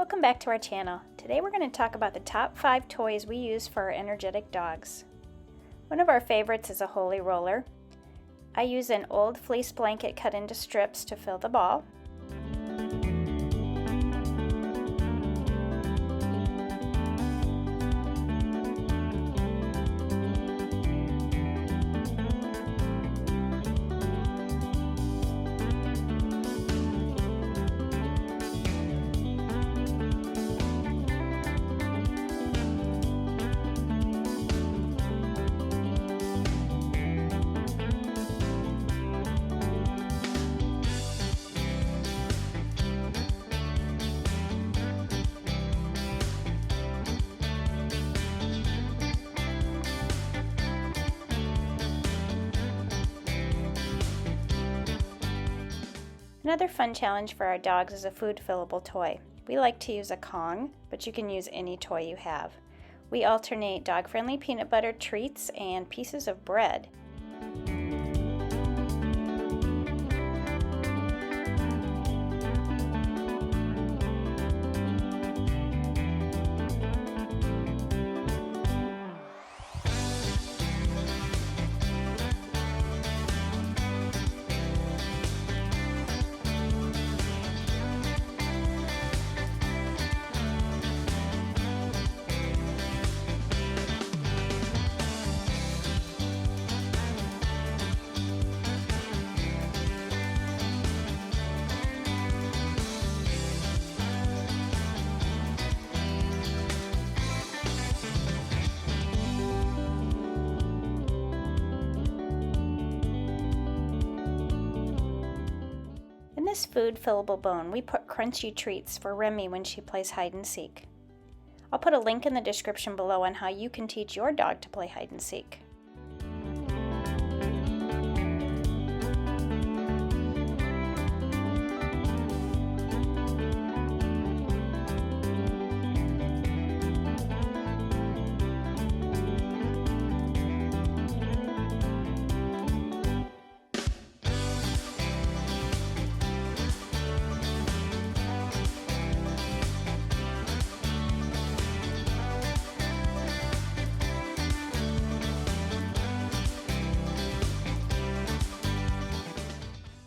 Welcome back to our channel. Today we're going to talk about the top 5 toys we use for our energetic dogs. One of our favorites is a Hol-ee Roller. I use an old fleece blanket cut into strips to fill the ball. Another fun challenge for our dogs is a food fillable toy. We like to use a Kong, but you can use any toy you have. We alternate dog-friendly peanut butter treats and pieces of bread. In this food fillable bone, we put crunchy treats for Remy when she plays hide and seek. I'll put a link in the description below on how you can teach your dog to play hide and seek.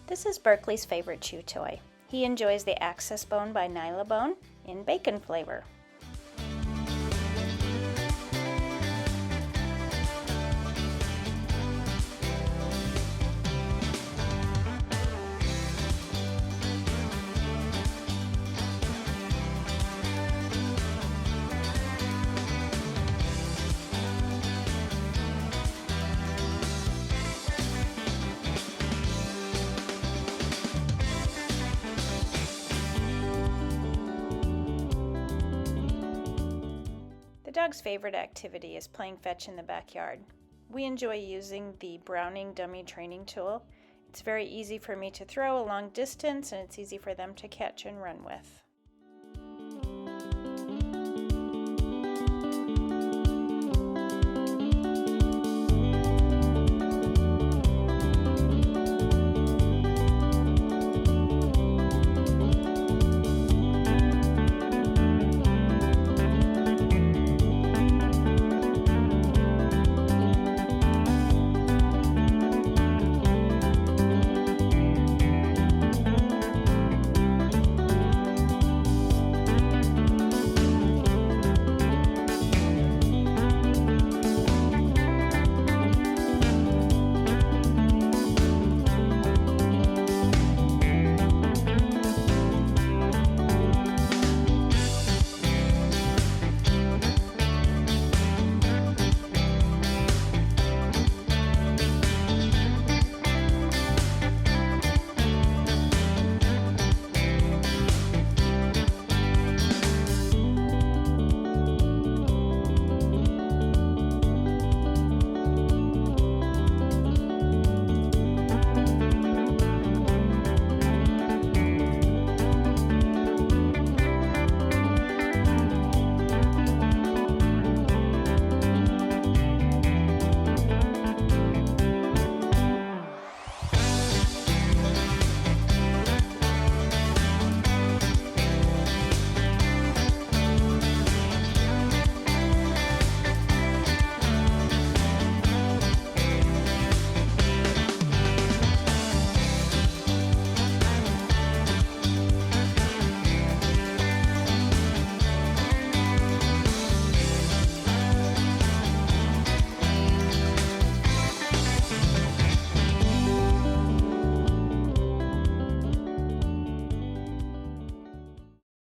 This is Berkeley's favorite chew toy. He enjoys the Access Bone by Nyla-Bone in bacon flavor. The dog's favorite activity is playing fetch in the backyard. We enjoy using the Browning dummy training tool. It's very easy for me to throw a long distance, and it's easy for them to catch and run with.